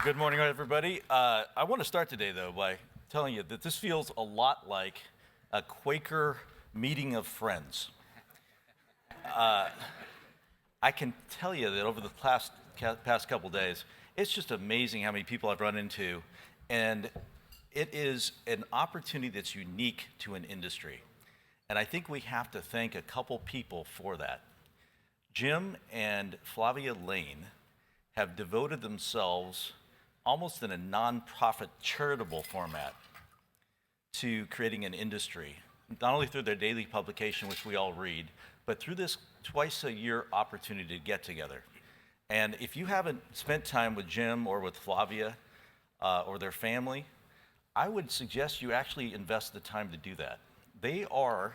Good morning, everybody. I want to start today, though, by telling you that this feels a lot like a Quaker meeting of friends. I can tell you that over the past couple days, it's just amazing how many people I've run into, and it is an opportunity that's unique to an industry. And I think we have to thank a couple people for that. Jim and Flavia Lane have devoted themselves almost in a nonprofit charitable format to creating an industry, not only through their daily publication, which we all read, but through this twice a year opportunity to get together. And if you haven't spent time with Jim or with Flavia or their family, I would suggest you actually invest the time to do that. They are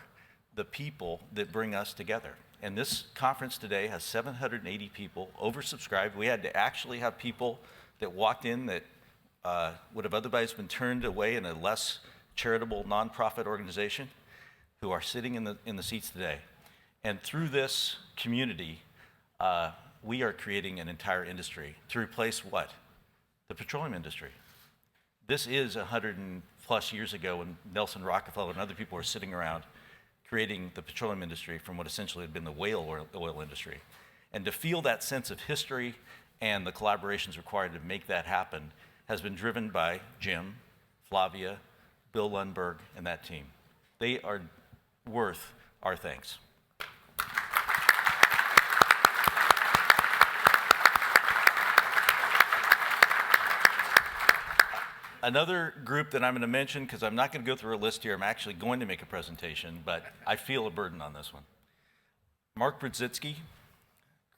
the people that bring us together. And this conference today has 780 people, oversubscribed. We had to actually have people that walked in that would have otherwise been turned away in a less charitable nonprofit organization who are sitting in the seats today. And through this community, we are creating an entire industry to replace what? The petroleum industry. This is 100 and plus years ago when Nelson Rockefeller and other people were sitting around creating the petroleum industry from what essentially had been the whale oil industry. And to feel that sense of history and the collaborations required to make that happen has been driven by Jim, Flavia, Bill Lundberg, and that team. They are worth our thanks. Another group that I'm going to mention, because I'm not going to go through a list here, I'm actually going to make a presentation, but I feel a burden on this one. Mark Brzezinski,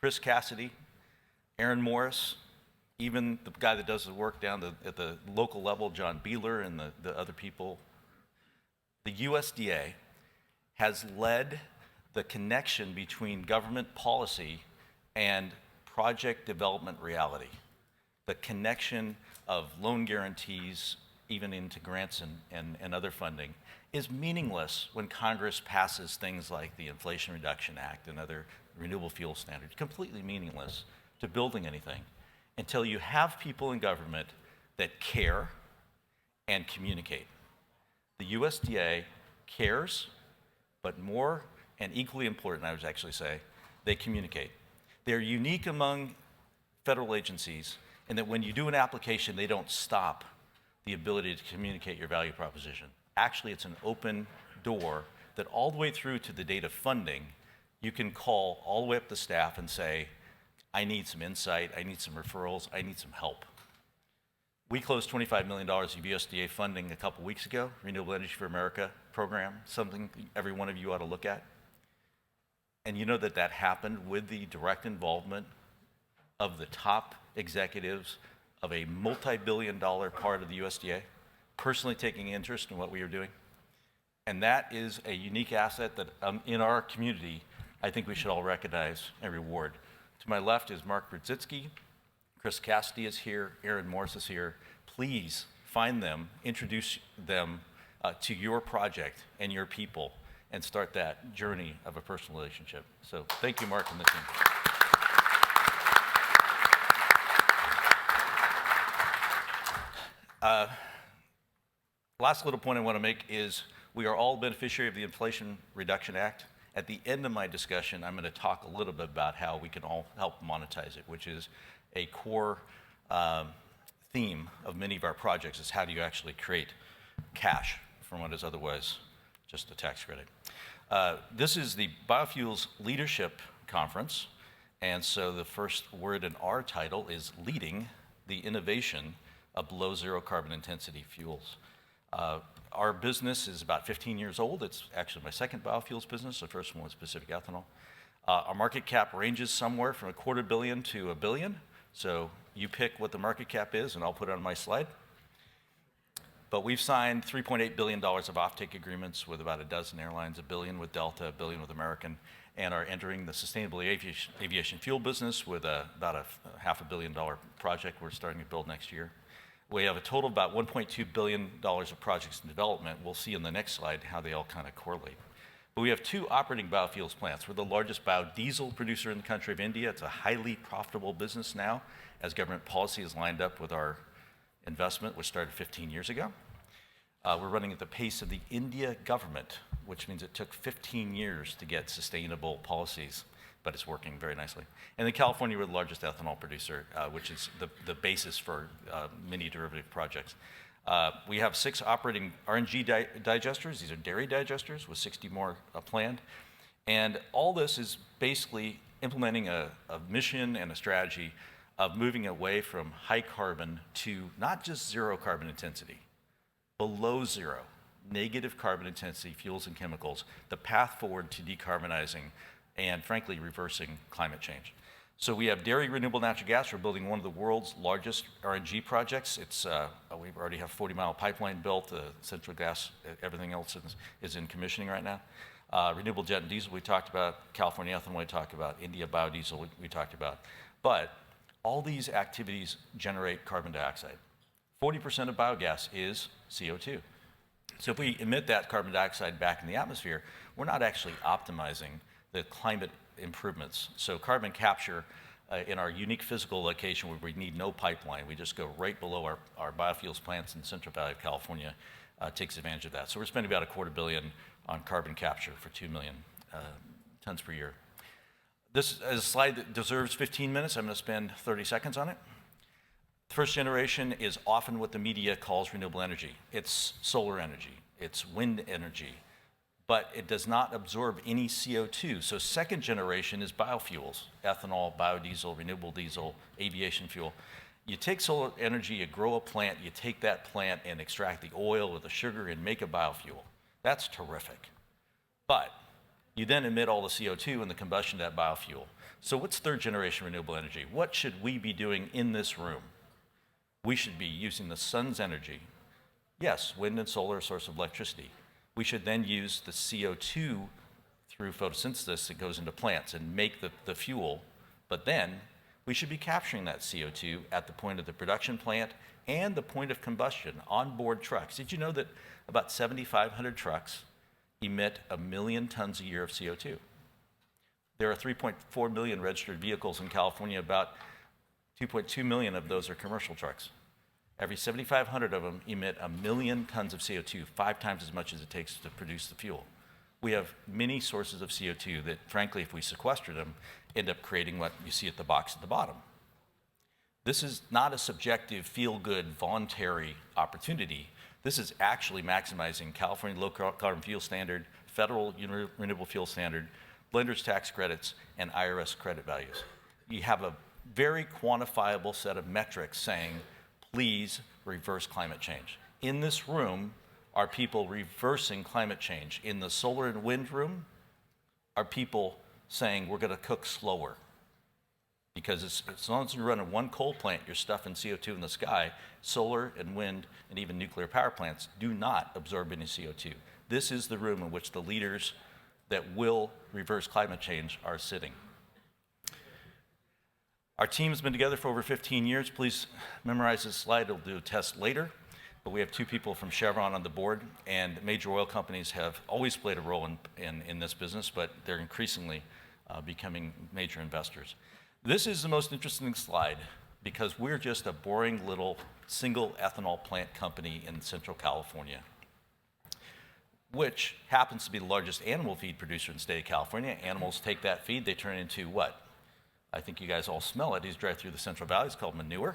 Chris Cassidy, Aaron Morris, even the guy that does the work down at the local level, John Beeler, and the other people. The USDA has led the connection between government policy and project development reality. The connection of loan guarantees, even into grants and other funding, is meaningless when Congress passes things like the Inflation Reduction Act and other renewable fuel standards. Completely meaningless to building anything until you have people in government that care and communicate. The USDA cares, but more and equally important, I would actually say, they communicate. They're unique among federal agencies in that when you do an application, they don't stop the ability to communicate your value proposition. Actually, it's an open door that all the way through to the date of funding, you can call all the way up to staff and say, I need some insight, I need some referrals, I need some help. We closed $25 million of USDA funding a couple weeks ago, Renewable Energy for America program, something every one of you ought to look at. And you know that that happened with the direct involvement of the top executives of a multi-billion-dollar part of the USDA, personally taking interest in what we are doing. And that is a unique asset that in our community, I think we should all recognize and reward. To my left is Mark Brzezinski, Chris Cassidy is here, Aaron Morris is here. Please find them, introduce them to your project and your people, and start that journey of a personal relationship. So thank you, Mark and the team. Last little point I want to make is we are all beneficiary of the Inflation Reduction Act. At the end of my discussion, I'm going to talk a little bit about how we can all help monetize it, which is a core theme of many of our projects, is how do you actually create cash from what is otherwise just a tax credit. This is the Biofuels Leadership Conference, and so the first word in our title is leading the innovation of below zero carbon intensity fuels. Our business is about 15 years old. It's actually my second biofuels business. The first one was Pacific Ethanol. Our market cap ranges somewhere from $250 million to $1 billion. So you pick what the market cap is, and I'll put it on my slide. But we've signed $3.8 billion of offtake agreements with about a dozen airlines, $1 billion with Delta, $1 billion with American, and are entering the sustainable aviation fuel business with about a $500 million project we're starting to build next year. We have a total of about $1.2 billion of projects in development. We'll see in the next slide how they all kind of correlate. But we have 2 operating biofuels plants. We're the largest biodiesel producer in the country of India. It's a highly profitable business now, as government policy is lined up with our investment, which started 15 years ago. We're running at the pace of the India government, which means it took 15 years to get sustainable policies, but it's working very nicely. And in California, we're the largest ethanol producer, which is the basis for many derivative projects. We have 6 operating RNG digesters. These are dairy digesters with 60 more planned. And all this is basically implementing a mission and a strategy of moving away from high carbon to not just zero carbon intensity, below zero, negative carbon intensity fuels and chemicals, the path forward to decarbonizing and, frankly, reversing climate change. So we have dairy renewable natural gas. We're building one of the world's largest RNG projects. We already have a 40-mile pipeline built. Central gas, everything else is in commissioning right now. Renewable jet and diesel we talked about. California ethanol we talked about. India biodiesel we talked about. But all these activities generate carbon dioxide. 40% of biogas is CO2. So if we emit that carbon dioxide back in the atmosphere, we're not actually optimizing the climate improvements. So carbon capture in our unique physical location where we need no pipeline, we just go right below our biofuels plants in the Central Valley of California, takes advantage of that. So we're spending about $250 million on carbon capture for 2 million tons per year. This is a slide that deserves 15 minutes. I'm going to spend 30 seconds on it. First generation is often what the media calls renewable energy. It's solar energy, it's wind energy, but it does not absorb any CO2. So second generation is biofuels, ethanol, biodiesel, renewable diesel, aviation fuel. You take solar energy, you grow a plant, you take that plant and extract the oil or the sugar and make a biofuel. That's terrific. But you then emit all the CO2 in the combustion of that biofuel. So what's third generation renewable energy? What should we be doing in this room? We should be using the sun's energy. Yes, wind and solar are a source of electricity. We should then use the CO2 through photosynthesis that goes into plants and make the fuel, but then we should be capturing that CO2 at the point of the production plant and the point of combustion on board trucks. Did you know that about 7,500 trucks emit 1 million tons a year of CO2? There are 3.4 million registered vehicles in California. About 2.2 million of those are commercial trucks. Every 7,500 of them emit 1 million tons of CO2, 5 times as much as it takes to produce the fuel. We have many sources of CO2 that, frankly, if we sequester them, end up creating what you see at the box at the bottom. This is not a subjective, feel-good, voluntary opportunity. This is actually maximizing California low carbon fuel standard, federal renewable fuel standard, blenders tax credits, and IRS credit values. You have a very quantifiable set of metrics saying, please reverse climate change. In this room are people reversing climate change. In the solar and wind room are people saying we're going to cook slower. Because as long as you're running one coal plant, you're stuffing CO2 in the sky. Solar and wind and even nuclear power plants do not absorb any CO2. This is the room in which the leaders that will reverse climate change are sitting. Our team has been together for over 15 years. Please memorize this slide. We'll do a test later. But we have 2 people from Chevron on the board, and major oil companies have always played a role in this business, but they're increasingly becoming major investors. This is the most interesting slide because we're just a boring little single ethanol plant company in Central California, which happens to be the largest animal feed producer in the state of California. Animals take that feed, they turn it into what? I think you guys all smell it. You drive through the Central Valley. It's called manure.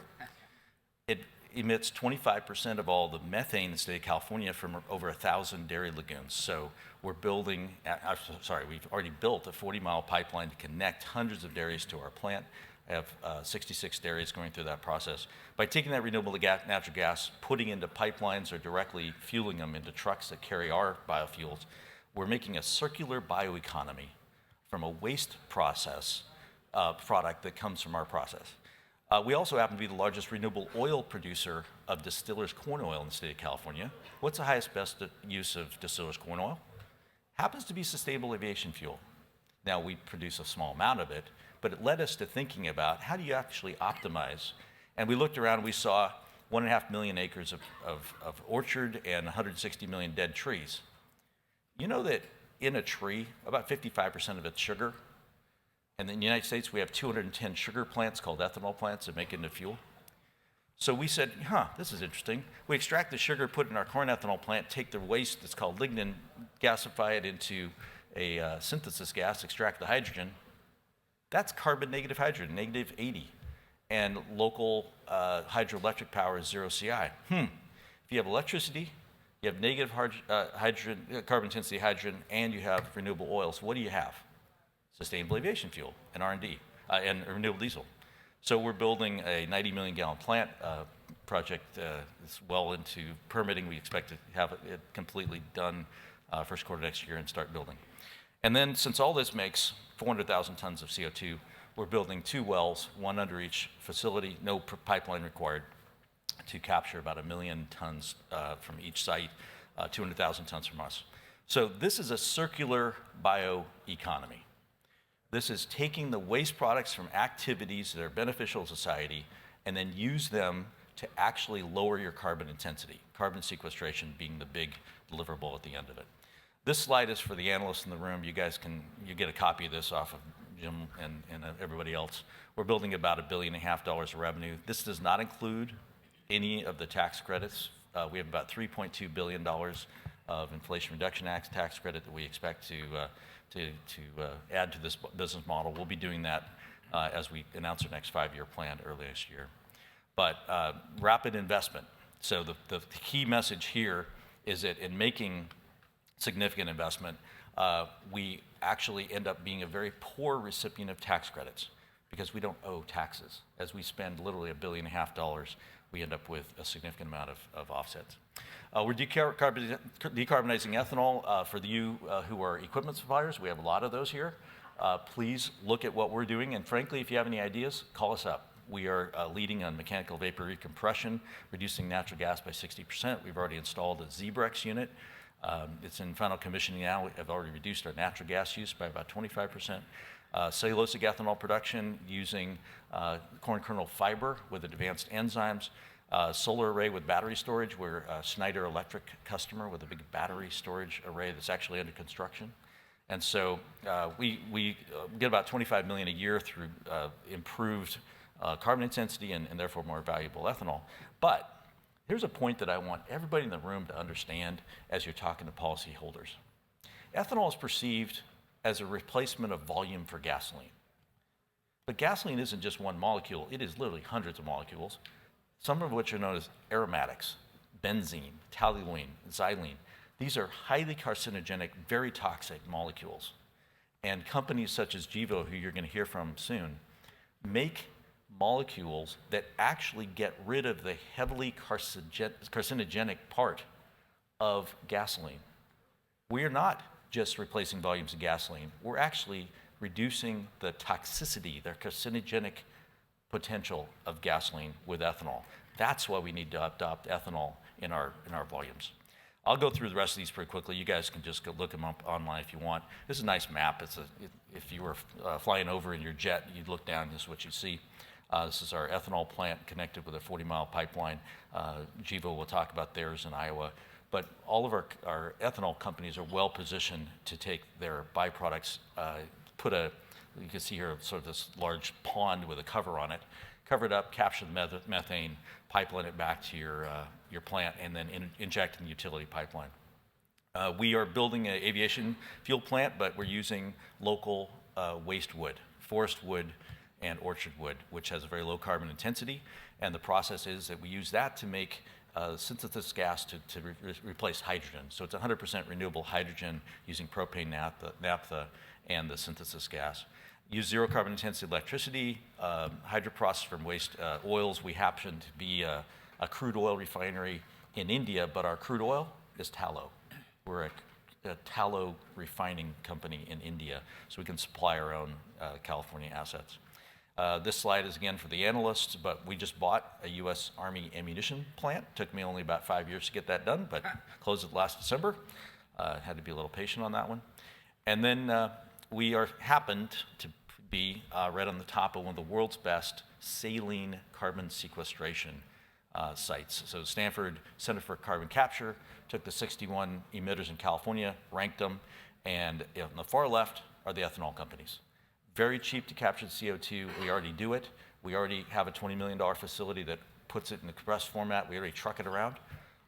It emits 25% of all the methane in the state of California from over 1,000 dairy lagoons. So we're building, we've already built a 40-mile pipeline to connect hundreds of dairies to our plant. I have 66 dairies going through that process. By taking that renewable natural gas, putting into pipelines or directly fueling them into trucks that carry our biofuels, we're making a circular bioeconomy from a waste process product that comes from our process. We also happen to be the largest renewable oil producer of distillers corn oil in the state of California. What's the highest best use of distillers corn oil? Happens to be sustainable aviation fuel. Now, we produce a small amount of it, but it led us to thinking about how do you actually optimize? And we looked around and we saw 1.5 million acres of orchard and 160 million dead trees. You know that in a tree, about 55% of it's sugar. And in the United States, we have 210 sugar plants called ethanol plants that make it into fuel. So we said, this is interesting. We extract the sugar, put it in our corn ethanol plant, take the waste that's called lignin, gasify it into a synthesis gas, extract the hydrogen. That's carbon negative hydrogen, negative 80. And local hydroelectric power is 0 CI. If you have electricity, you have negative hydrogen, carbon intensity hydrogen, and you have renewable oils, what do you have? Sustainable aviation fuel and R&D, and renewable diesel. So we're building a 90 million gallon plant project. It's well into permitting. We expect to have it completely done first quarter next year and start building. And then since all this makes 400,000 tons of CO2, we're building 2 wells, one under each facility, no pipeline required, to capture about 1 million tons from each site, 200,000 tons from us. So this is a circular bioeconomy. This is taking the waste products from activities that are beneficial to society and then use them to actually lower your carbon intensity, carbon sequestration being the big deliverable at the end of it. This slide is for the analysts in the room. You get a copy of this off of Jim and everybody else. We're building about $1.5 billion of revenue. This does not include any of the tax credits. We have about $3.2 billion of Inflation Reduction Act tax credit that we expect to add to this business model. We'll be doing that as we announce our next 5-year plan early next year. But rapid investment. So the key message here is that in making significant investment, we actually end up being a very poor recipient of tax credits because we don't owe taxes. As we spend literally $1.5 billion, we end up with a significant amount of offsets. We're decarbonizing ethanol. For you who are equipment suppliers, we have a lot of those here. Please look at what we're doing, and frankly, if you have any ideas, call us up. We are leading on mechanical vapor recompression, reducing natural gas by 60%. We've already installed a ZBREX unit. It's in final commissioning now. We have already reduced our natural gas use by about 25%. Cellulosic ethanol production using corn kernel fiber with advanced enzymes. Solar array with battery storage. We're a Schneider Electric customer with a big battery storage array that's actually under construction. And so we get about $25 million a year through improved carbon intensity and therefore more valuable ethanol. But here's a point that I want everybody in the room to understand as you're talking to policyholders. Ethanol is perceived as a replacement of volume for gasoline. But gasoline isn't just one molecule. It is literally hundreds of molecules, some of which are known as aromatics, benzene, toluene, xylene. These are highly carcinogenic, very toxic molecules. And companies such as Gevo, who you're going to hear from soon, make molecules that actually get rid of the heavily carcinogenic part of gasoline. We are not just replacing volumes of gasoline. We're actually reducing the toxicity, the carcinogenic potential of gasoline with ethanol. That's why we need to adopt ethanol in our volumes. I'll go through the rest of these pretty quickly. You guys can just go look them up online if you want. This is a nice map. If you were flying over in your jet, you'd look down, this is what you see. This is our ethanol plant connected with a 40-mile pipeline. Gevo will talk about theirs in Iowa. But all of our ethanol companies are well positioned to take their byproducts, you can see here sort of this large pond with a cover on it, cover it up, capture the methane, pipeline it back to your plant, and then inject in the utility pipeline. We are building an aviation fuel plant, but we're using local waste wood, forest wood and orchard wood, which has a very low carbon intensity. And the process is that we use that to make synthesis gas to replace hydrogen. So it's 100% renewable hydrogen using propane, naphtha, and the synthesis gas. Use zero carbon intensity electricity, hydroprocess from waste oils. We happen to be a crude oil refinery in India, but our crude oil is tallow. We're a tallow refining company in India, so we can supply our own California assets. This slide is again for the analysts, but we just bought a U.S. Army ammunition plant. Took me only about 5 years to get that done, but closed it last December. Had to be a little patient on that one. And then we happened to be right on the top of one of the world's best saline carbon sequestration sites. So Stanford Center for Carbon Capture took the 61 emitters in California, ranked them, And on the far left are the ethanol companies. Very cheap to capture the CO2. We already do it. We already have a $20 million facility that puts it in the compressed format. We already truck it around.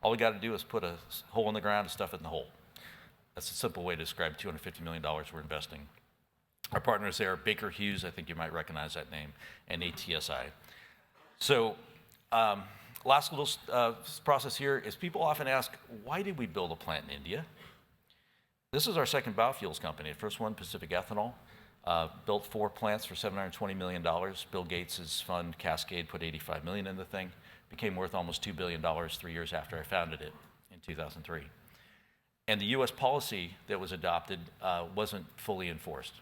All we got to do is put a hole in the ground and stuff it in the hole. That's a simple way to describe $250 million we're investing. Our partners there are Baker Hughes, I think you might recognize that name, and ATSI. So last little process here is people often ask, why did we build a plant in India? This is our second biofuels company. The first one, Pacific Ethanol, built 4 plants for $720 million. Bill Gates' fund, Cascade, put $85 million in the thing. Became worth almost $2 billion 3 years after I founded it in 2003. And the US policy that was adopted wasn't fully enforced.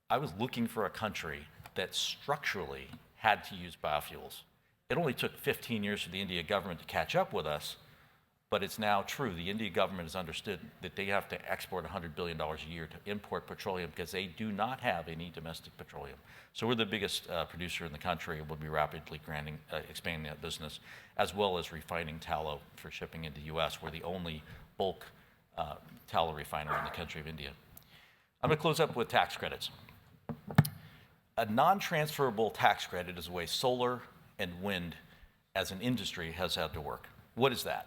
I was looking for a country that structurally had to use biofuels. It only took 15 years for the India government to catch up with us, but it's now true. The India government has understood that they have to export $100 billion a year to import petroleum because they do not have any domestic petroleum. So we're the biggest producer in the country, and we'll be rapidly expanding that business, as well as refining tallow for shipping into the US. We're the only bulk tallow refiner in the country of India. I'm going to close up with tax credits. A non-transferable tax credit is the way solar and wind as an industry has had to work. What is that?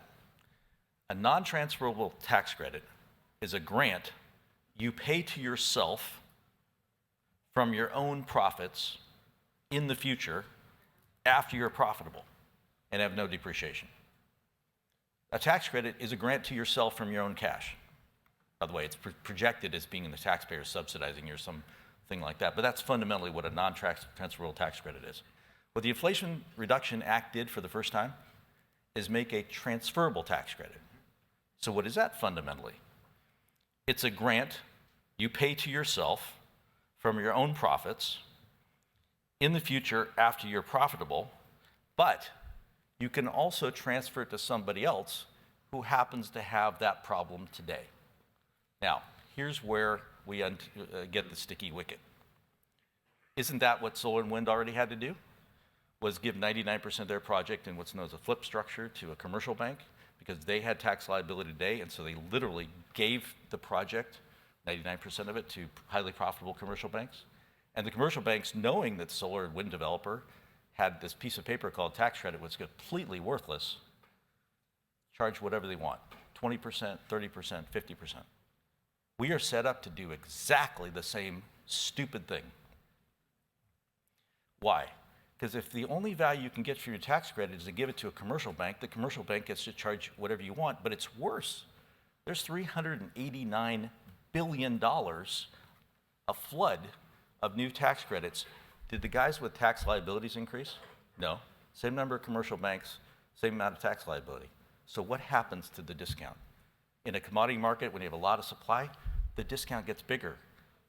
A non-transferable tax credit is a grant you pay to yourself from your own profits in the future after you're profitable and have no depreciation. A tax credit is a grant to yourself from your own cash. By the way, it's projected as being the taxpayer subsidizing you or something like that, but that's fundamentally what a non-transferable tax credit is. What the Inflation Reduction Act did for the first time is make a transferable tax credit. So what is that fundamentally? It's a grant you pay to yourself from your own profits in the future after you're profitable, but you can also transfer it to somebody else who happens to have that problem today. Now, here's where we get the sticky wicket. Isn't that what solar and wind already had to do? Was give 99% of their project in what's known as a flip structure to a commercial bank, because they had tax liability today, and so they literally gave the project, 99% of it, to highly profitable commercial banks. And the commercial banks, knowing that the solar and wind developer had this piece of paper called tax credit, was completely worthless, charge whatever they want, 20%, 30%, 50%. We are set up to do exactly the same stupid thing. Why? Because if the only value you can get for your tax credit is to give it to a commercial bank, the commercial bank gets to charge whatever you want, but it's worse. There's $389 billion, a flood of new tax credits. Did the guys with tax liabilities increase? No. Same number of commercial banks, same amount of tax liability. So what happens to the discount? In a commodity market, when you have a lot of supply, the discount gets bigger.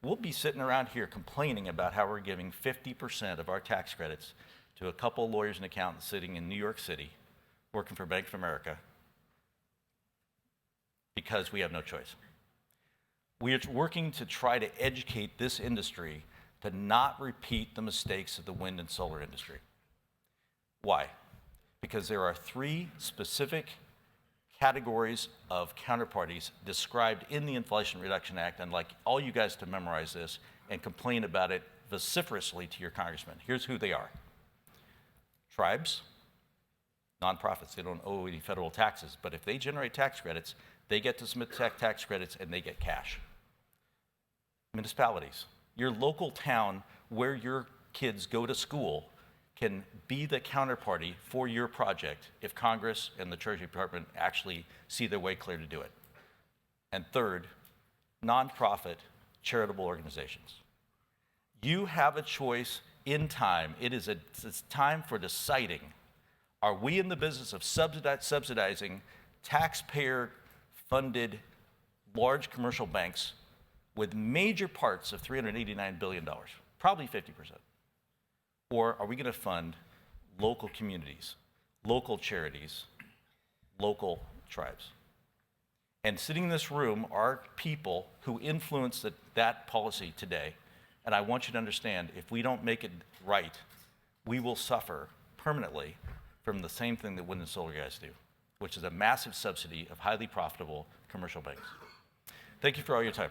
We'll be sitting around here complaining about how we're giving 50% of our tax credits to a couple of lawyers and accountants sitting in New York City working for Bank of America because we have no choice. We are working to try to educate this industry to not repeat the mistakes of the wind and solar industry. Why? Because there are 3 specific categories of counterparties described in the Inflation Reduction Act, and I'd like all you guys to memorize this and complain about it vociferously to your congressman. Here's who they are. Tribes, nonprofits, they don't owe any federal taxes, but if they generate tax credits, they get to submit tax credits and they get cash. Municipalities, your local town where your kids go to school can be the counterparty for your project if Congress and the Treasury Department actually see their way clear to do it. And third, nonprofit charitable organizations. You have a choice in time. It's time for deciding, are we in the business of subsidizing taxpayer-funded large commercial banks with major parts of $389 billion, probably 50%? Or are we going to fund local communities, local charities, local tribes? And sitting in this room are people who influence that policy today. And I want you to understand, if we don't make it right, we will suffer permanently from the same thing that wind and solar guys do, which is a massive subsidy of highly profitable commercial banks. Thank you for all your time.